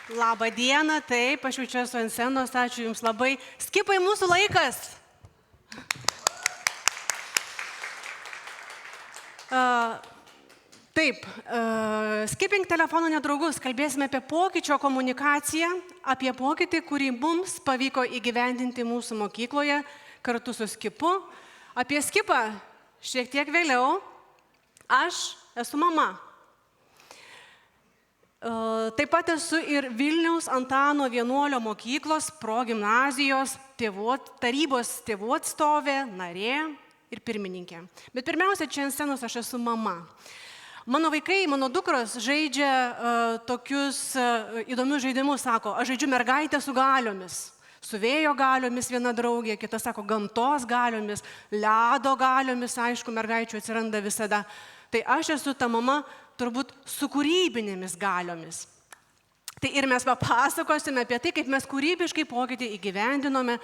Labą dieną, taip, aš jau čia esu ant scenos, ačiū Jums labai. Skipai, mūsų laikas. Taip, Skipping telefono nedraugus, kalbėsime apie pokyčio komunikaciją, apie pokytį, kurį mums pavyko įgyvendinti mūsų mokykloje kartu su Skipu. Apie Skipą šiek tiek vėliau. Aš esu mama. Taip pat esu ir Vilniaus Antano Vienuolio mokyklos progimnazijos tarybos tėvų atstovė, narė ir pirmininkė. Bet pirmiausia, čia ant scenos aš esu mama. Mano vaikai, mano dukros žaidžia tokius įdomius žaidimus, sako, aš žaidžiu mergaitę su galiomis. Su vėjo galiomis viena draugė, kita sako gamtos galiomis, ledo galiomis, aišku, mergaičių atsiranda visada. Tai aš esu ta mama turbūt su kūrybinėmis galiomis. Tai ir mes papasakosime apie tai, kaip mes kūrybiškai pokytį įgyvendinome.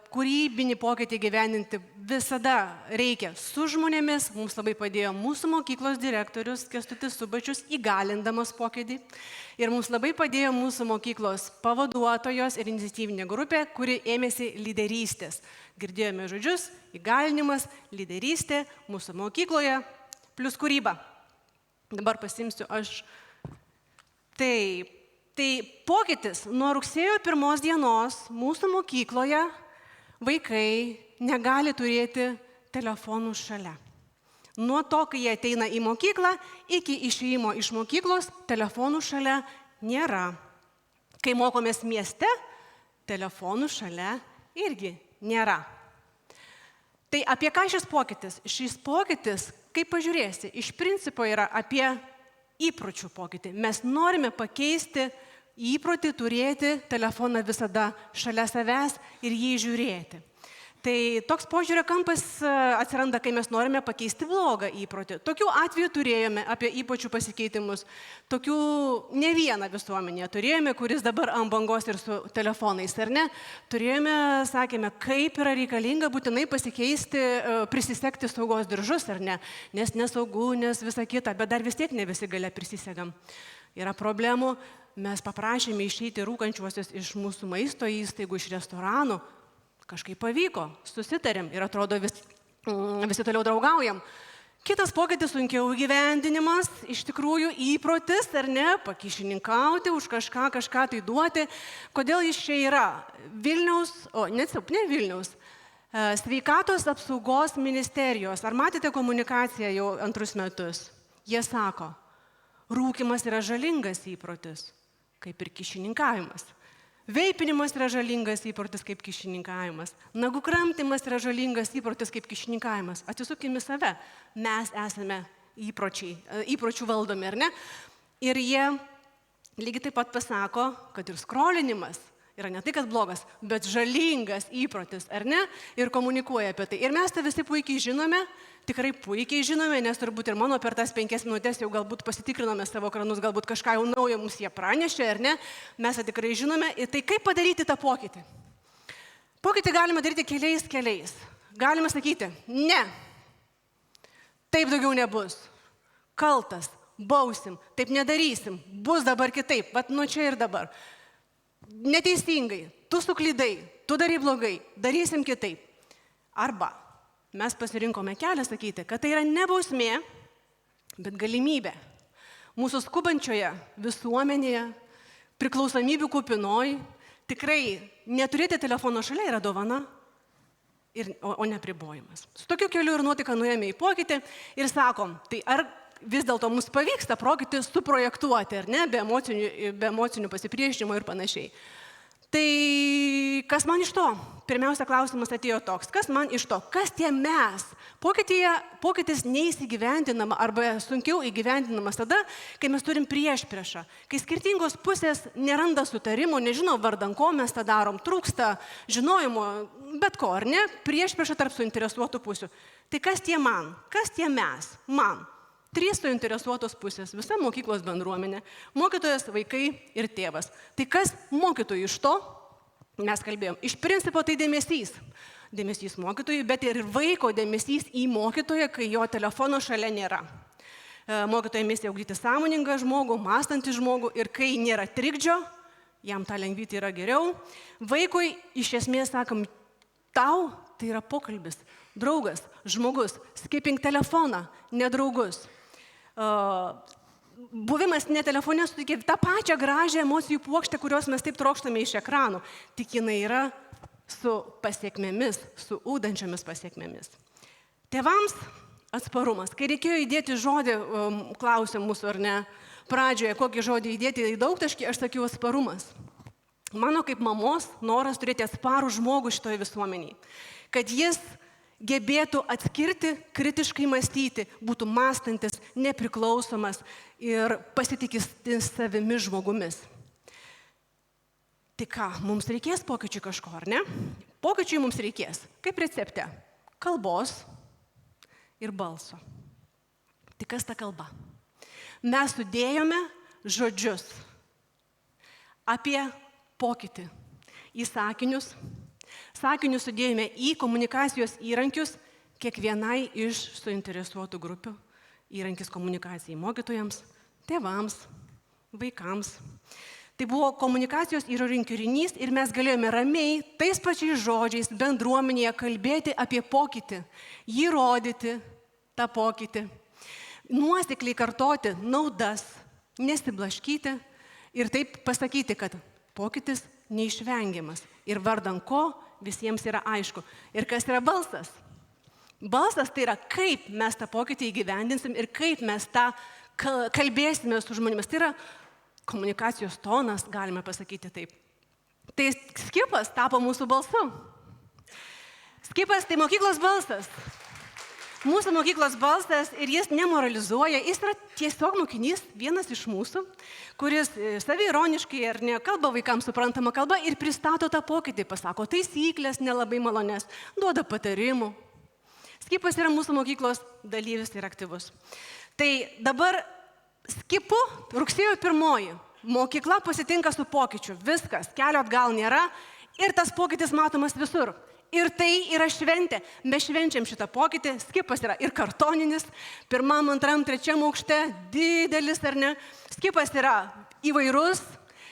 Kūrybinį pokytį įgyvendinti visada reikia su žmonėmis. Mums labai padėjo mūsų mokyklos direktorius Kęstutis Subačius įgalindamas pokytį. Ir mums labai padėjo mūsų mokyklos pavaduotojos ir iniciatyvinė grupė, kuri ėmėsi lyderystės. Girdėjome žodžius, įgalinimas, lyderystė mūsų mokykloje plus kūryba. Dabar pasimsiu aš. Taip, tai pokytis nuo rugsėjo 1 dienos mūsų mokykloje vaikai negali turėti telefonų šalia. Nuo to, kai jie ateina į mokyklą, iki išėjimo iš mokyklos, telefonų šalia nėra. Kai mokomės mieste, telefonų šalia irgi nėra. Tai apie ką šis pokytis? Šis pokytis, kaip pažiūrėsi, iš principo yra apie įpročių pokytį. Mes norime pakeisti įprotį turėti telefoną visada šalia savęs ir jį žiūrėti. Tai toks požiūrio kampas atsiranda, kai mes norime pakeisti blogą įprotį. Tokių atvejų turėjome apie įpročių pasikeitimus. Tokių ne vieną visuomenėje turėjome, kuris dabar ant bangos ir su telefonais, ar ne? Turėjome, sakėme, kaip yra reikalinga būtinai pasikeisti, prisisekti saugos diržus, ar ne? Nes nesaugu, nes visa kita, bet dar vis tiek ne visi gale prisisegam. Yra problemų, mes paprašėme išeiti rūkančiuosius iš mūsų maisto įstaigų, iš restoranų. Kažkaip pavyko, susitarėm ir atrodo visi toliau draugaujam. Kitas pokytis sunkiau įgyvendinimas, iš tikrųjų įprotis, ar ne, pakišininkauti, už kažką tai duoti. Kodėl jis čia yra? Vilniaus, Sveikatos apsaugos ministerijos. Ar matėte komunikaciją jau antrus metus? Jie sako, rūkymas yra žalingas įprotis, kaip ir kišininkavimas. Veipinimas yra žalingas įprotis kaip kišininkavimas. Nagų kramtymas yra žalingas įprotis kaip kišininkavimas. Atsisukime save. Mes esame įpročių valdomi, ar ne? Ir jie lygiai taip pat pasako, kad ir skrolinimas yra ne tai, kad blogas, bet žalingas įprotis, ar ne? Ir komunikuoja apie tai. Ir mes tai visi puikiai žinome, tikrai puikiai žinome, nes turbūt ir mano per tas 5 minutės jau galbūt pasitikrinome savo ekranus, galbūt kažką jau naujo mums jie pranešė, ar ne? Mes tai tikrai žinome. Ir tai kaip padaryti tą pokytį? Pokytį galime daryti keliais. Galime sakyti, ne, taip daugiau nebus. Kaltas, bausim, taip nedarysim, bus dabar kitaip, vat nuo čia ir dabar. Neteisingai, tu suklydai, tu darai blogai, darysim kitaip. Arba mes pasirinkome kelią sakyti, kad tai yra ne bausmė, bet galimybė. Mūsų skubančioje visuomenėje, priklausomybių kupinoj, tikrai neturėti telefono šalia yra dovana, o ne apribojimas. Su tokiu keliu ir nuotaika nuėjome į pokytį ir sakom, tai ar vis dėlto mums pavyksta pokytį suprojektuoti, ar ne, be emocinių pasipriešinimo ir panašiai. Tai kas man iš to? Pirmiausia klausimas atėjo toks, kas man iš to? Kas tie mes? Pokytis neįsigyvendinama arba sunkiau įgyvendinamas tada, kai mes turim priešpriešą. Kai skirtingos pusės neranda sutarimo, nežino vardan ko mes tą darom, trūksta žinojimo, bet ko, ar ne? Priešpriešą tarp suinteresuotų pusių. Tai kas tie man? Kas tie mes? Man. 3 suinteresuotos pusės, visa mokyklos bendruomenė, mokytojas, vaikai ir tėvas. Tai kas mokytojų iš to? Mes kalbėjom. Iš principo tai dėmesys. Dėmesys mokytojui, bet ir vaiko dėmesys į mokytoją, kai jo telefono šalia nėra. Mokytojo misija ugdyti sąmoningą žmogų, mąstantį žmogų ir kai nėra trikdžio, jam tą lengvyti yra geriau. Vaikui iš esmės sakom, tau tai yra pokalbis, draugas, žmogus, skipping telefoną, nedraugus. Buvimas ne telefone suteikia tą pačią gražią emocijų puokštę, kurios mes taip trokštame iš ekranų, tik jinai yra su pasiekmėmis, su ūdančiomis pasiekmėmis. Tėvams atsparumas. Kai reikėjo įdėti žodį, klausė mūsų ar ne, pradžioje, kokį žodį įdėti į daugtaškį, aš sakiau atsparumas. Mano kaip mamos noras turėti atsparų žmogų šitoje visuomeniai, kad jis gebėtų atskirti, kritiškai mąstyti, būtų mąstantis, nepriklausomas ir pasitikis savimi žmogumis. Tai ką, mums reikės pokyčių kažko, ar ne? Pokyčių mums reikės, kaip recepte, kalbos ir balso. Tai kas ta kalba? Mes sudėjome žodžius apie pokytį į sakinius. Sakinius sudėjome į komunikacijos įrankius kiekvienai iš suinteresuotų grupių. Įrankis komunikacijai mokytojams, tėvams, vaikams. Tai buvo komunikacijos įrankių rinkinys ir mes galėjome ramiai, tais pačiais žodžiais, bendruomenėje kalbėti apie pokytį, jį rodyti, tą pokytį, nuosekliai kartoti naudas, nesiblaškyti ir taip pasakyti, kad pokytis neišvengiamas ir vardan ko visiems yra aišku. Ir kas yra balsas? Balsas tai yra, kaip mes tą pokytį įgyvendinsim ir kaip mes tą kalbėsime su žmonėmis. Tai yra komunikacijos tonas, galime pasakyti taip. Tai skipas tapo mūsų balsu. Skipas tai mokyklos balsas. Mūsų mokyklos balsas ir jis nemoralizuoja, jis yra tiesiog mokinys, vienas iš mūsų, kuris saviironiškai ar ne kalba vaikams suprantama kalba ir pristato tą pokytį, pasako taisyklės nelabai malonės, duoda patarimų. Skipas yra mūsų mokyklos dalyvis ir aktyvus. Tai dabar skipu rugsėjo 1. Mokykla pasitinka su pokyčiu, viskas, kelio atgal nėra ir tas pokytis matomas visur. Ir tai yra šventė. Mes švenčiam šitą pokytį. Skipas yra ir kartoninis, 1., 2., 3. aukšte, didelis ar ne. Skipas yra įvairus,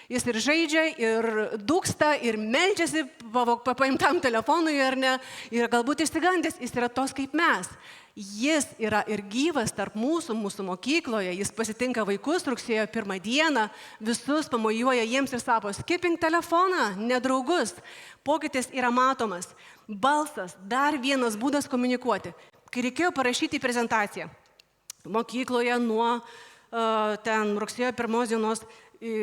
jis ir žaidžia, ir dūksta, ir meldžiasi paimtam telefonui ar ne. Ir galbūt išsigandęs, jis yra tos kaip mes. Jis yra ir gyvas tarp mūsų mokykloje, jis pasitinka vaikus rugsėjo 1. dieną, visus pamojuoja jiems ir sako, skipping telefoną, nedraugus. Pokytis yra matomas. Balsas, dar vienas būdas komunikuoti. Kai reikėjo parašyti prezentaciją, mokykloje nuo ten rugsėjo 1. dienos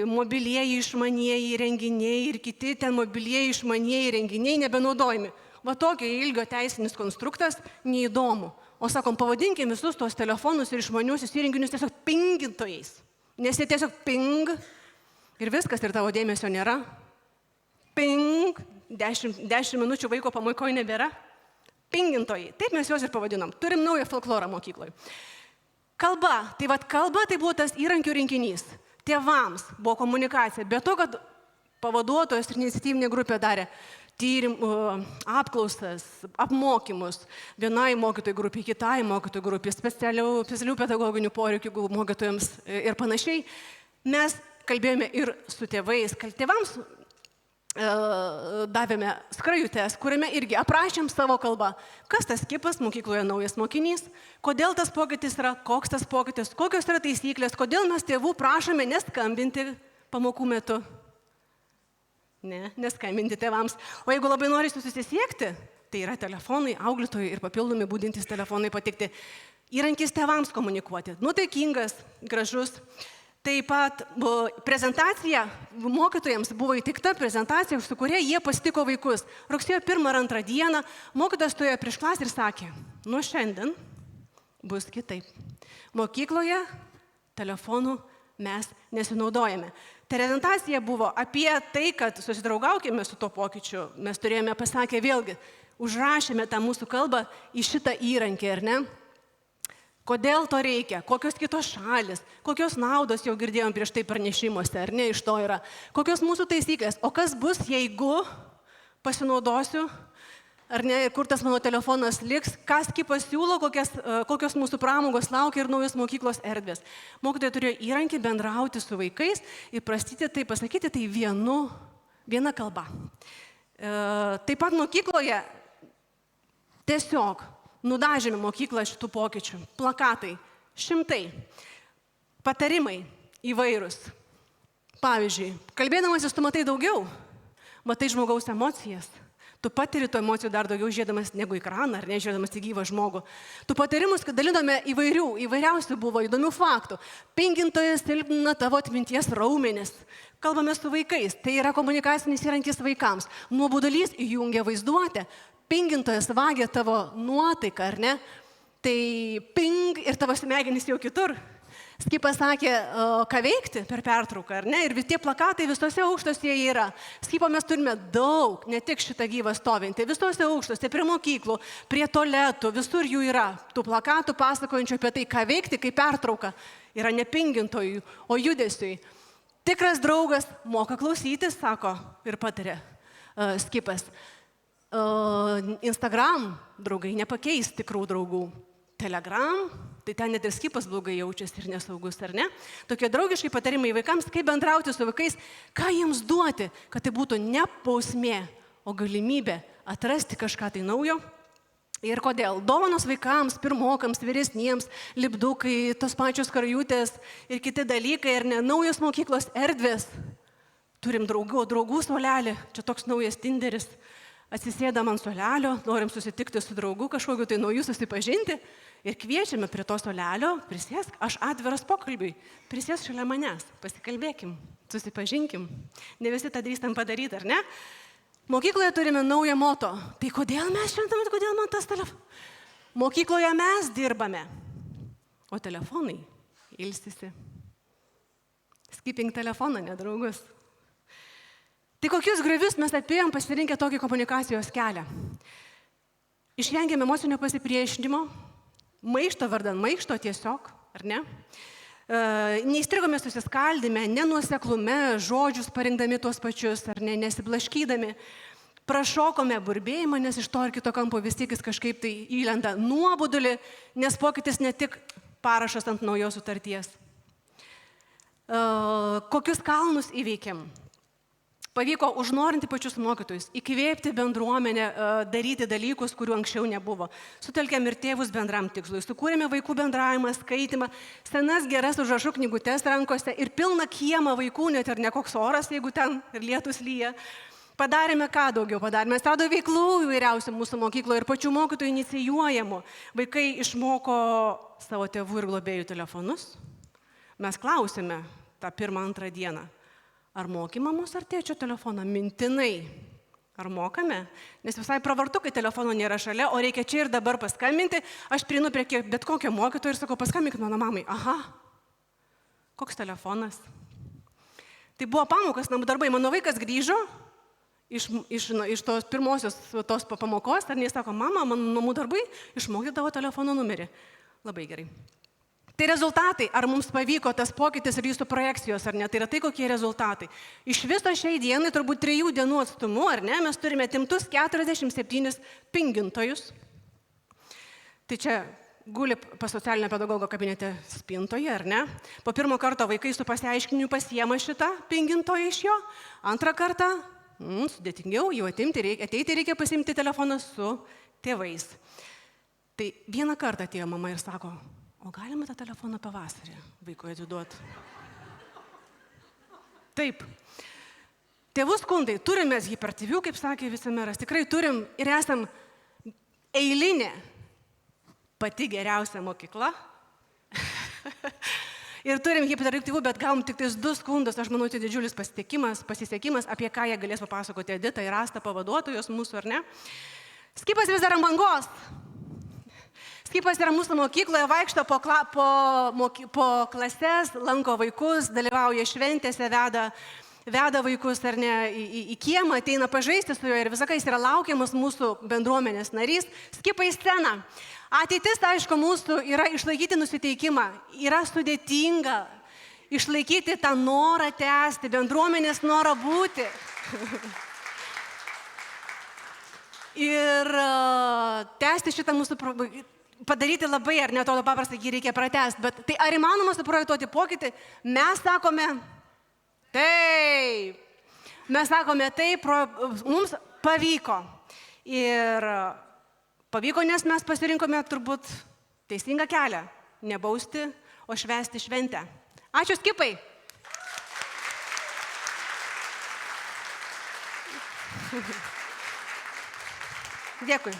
mobilieji išmanieji renginiai ir kiti ten mobilieji išmanieji renginiai nebenaudojami. Va tokio ilgio teisinis konstruktas neįdomu. O sakom, pavadinkim visus tos telefonus ir išmaniuosius įrenginius tiesiog pingintojais. Nes jie tiesiog ping ir viskas, ir tavo dėmesio nėra. Ping, 10 minučių vaiko pamokoje nebėra. Pingintojai, taip mes juos ir pavadinom. Turim naują folklorą mokykloje. Kalba, kalba tai buvo tas įrankių rinkinys. Tėvams buvo komunikacija, be to, kad pavaduotojas ir iniciatyvinė grupė darė apklausas, apmokymus vienai mokytojų grupiai, kitai mokytojų grupiai, specialių pedagoginių poreikių mokytojams ir panašiai. Mes kalbėjome ir su tėvais, tėvams davėme skrajutes, kuriame irgi aprašėm savo kalbą. Kas tas skipas, mokykloje naujas mokinys, kodėl tas pokytis yra, koks tas pokytis, kokios yra taisyklės, kodėl mes tėvų prašome neskambinti pamokų metu. Neskambinti tėvams. O jeigu labai norisi susisiekti, tai yra telefonai, auklėtojai ir papildomi būdintys telefonai patikti. Įrankis tėvams komunikuoti. Nuotaikingas, gražus. Taip pat prezentacija mokytojams buvo įtikta prezentacija, su kuria jie pasitiko vaikus. Rugsėjo 1. ir 2. dieną mokytojas stojo prieš klasę ir sakė, nuo šiandien bus kitaip. Mokykloje telefonų mes nesinaudojame. Prezentacija buvo apie tai, kad susidraugaukime su tuo pokyčiu. Mes turėjome pasakę vėlgi, užrašėme tą mūsų kalbą į šitą įrankį, ar ne? Kodėl to reikia, kokios kitos šalis, kokios naudos jau girdėjom prieš tai pranešimuose, ar ne, iš to yra. Kokios mūsų taisyklės, o kas bus, jeigu pasinaudosiu ar ne, ir kur tas mano telefonas liks, kas Skipas siūlo, kokios mūsų pramogos laukia ir naujos mokyklos erdvės. Mokytojai turėjo įrankį bendrauti su vaikais ir tai pasakyti tai viena kalba. Taip pat mokykloje tiesiog nudažėme mokyklą šitų pokyčių. Plakatai, 100, patarimai įvairūs. Pavyzdžiui, kalbėdamasis tu matai daugiau, matai žmogaus emocijas. Tu patiri tų emocijų dar daugiau žiūrėdamas negu ekraną ar nežiūrėdamas į gyvą žmogų. Tu patarimus, kad daliname įvairiausių buvo įdomių faktų. Pingintojas silpnina tavo atminties raumenis. Kalbame su vaikais, tai yra komunikacinis įrankis vaikams. Nuobodulys įjungia vaizduotę. Pingintojas vagia tavo nuotaiką, ar ne? Tai ping ir tavo smegenys jau kitur. Skipas sakė, ką veikti per pertrauką, ar ne? Ir tie plakatai visose aukštose jie yra. Skipo mes turime daug, ne tik šitą gyvą stovintį, visose aukštose, prie mokyklų, prie tualetų, visur jų yra. Tų plakatų pasakojančių apie tai, ką veikti, kaip pertrauka. Yra ne pingintojų, o judesiui. Tikras draugas moka klausytis, sako ir patarė Skipas. Instagram draugai nepakeis tikrų draugų. Telegram, tai ten net ir Skipas blogai jaučiasi ir nesaugus, ar ne? Tokie draugiškai patarimai vaikams, kaip bendrauti su vaikais, ką jiems duoti, kad tai būtų ne bausmė, o galimybė atrasti kažką tai naujo. Ir kodėl? Dovanos vaikams, pirmokams, vyresniems, lipdukai, tos pačios karjutės ir kiti dalykai, ir ne naujos mokyklos erdvės. Turim draugų suolelį, čia toks naujas Tinderis. Atsisėdam ant suolelio, norim susitikti su draugu, kažkokiu tai naujų susipažinti ir kviečiame prie to suolelio, prisėsk, aš atviras pokalbiui, prisėsk šalia manęs, pasikalbėkim, susipažinkim. Ne visi tą drįstam padaryti, ar ne? Mokykloje turime naują moto. Tai kodėl mes šventame, kodėl man tas telefonas? Mokykloje mes dirbame, o telefonai ilsisi. Skipping telefoną, nedraugus. Tai kokius griovius mes apėjom pasirinkę tokį komunikacijos kelią? Išvengėme emocinio pasipriešinimo, maišto vardan maišto tiesiog, ar ne? Neįstrigome susiskaldime, nenuoseklume, žodžius parinkdami tuos pačius, ar ne, nesiblaškydami. Prašokome burbėjimą, nes iš to ir kito kampo vis tiek jis kažkaip tai įlenda nuobodulį, nes pokytis ne tik parašas ant naujos sutarties. Kokius kalnus įveikėm? Pavyko užnorinti pačius mokytojus, įkvėpti bendruomenę, daryti dalykus, kurių anksčiau nebuvo. Sutelkėm ir tėvus bendram tikslui, sukūrėme vaikų bendravimą, skaitimą, senas geras užrašų knygutes rankose ir pilną kiemą vaikų, net ir nekoks oras, jeigu ten ir lietus lyja. Padarėme ką daugiau padarėme, atsirado veiklų įvairiausių mūsų mokykloje ir pačių mokytojų inicijuojamų. Vaikai išmoko savo tėvų ir globėjų telefonus. Mes klausėme tą 1-2 dieną. Ar mokymą mūsų ar tėčio telefoną? Mintinai. Ar mokame? Nes visai pravartu, kai telefono nėra šalia, o reikia čia ir dabar paskambinti. Aš prieinu prie bet kokio mokytojo ir sakau, paskambink mano mamai. Aha, koks telefonas? Tai buvo pamokas, namų darbai. Mano vaikas grįžo iš tos pirmosios tos pamokos, ar nesako, mama, mano namų darbai, išmokti tavo telefono numerį. Labai gerai. Tai rezultatai, ar mums pavyko tas pokytis ir jūsų projekcijos, ar ne, tai yra tai kokie rezultatai. Iš viso šiai dienai, turbūt 3 dienų atstumu, ar ne, mes turime timtus 47 pingintojus. Tai čia guli pas socialinio pedagogo kabinete spintoje, ar ne. Po pirmo karto vaikai su pasiaiškinimu pasiema šitą pingintoją iš jo. Antrą kartą, sudėtingiau, jau ateiti reikia pasimti telefoną su tėvais. Tai vieną kartą atėjo mama ir sako, o galima tą telefoną pavasarį vaikui atiduoti? Taip. Tėvų skundai, turim mes hiperaktyvių, kaip sakė vicemeras, tikrai turim ir esam eilinė pati geriausia mokykla. Ir turim hiperaktyvių, bet gavom tik 2 skundus, aš manau, tai didžiulis pasisekimas, apie ką jie galės papasakoti Edita ir Asta pavaduotojos mūsų, ar ne? Skipas vis dar ant bangos. Skipas yra mūsų mokykloje, vaikšto po klases, lanko vaikus, dalyvauja šventėse, veda vaikus ar ne, į kiemą, ateina pažaisti su juo ir visą, kai jis yra laukiamas mūsų bendruomenės narys. Skipa į sceną. Ateitis, aišku, mūsų yra išlaikyti nusiteikimą. Yra sudėtinga išlaikyti tą norą tęsti, bendruomenės norą būti. Ir tęsti šitą mūsų, padaryti labai, ar netrodo paprastai, jį reikia pratęsti, bet tai ar įmanoma suprojektuoti pokytį? Mes sakome, taip. Mes sakome, taip, mums pavyko. Ir pavyko, nes mes pasirinkome turbūt teisingą kelią. Nebausti, o švęsti šventę. Ačiū, Skipai. Dėkui.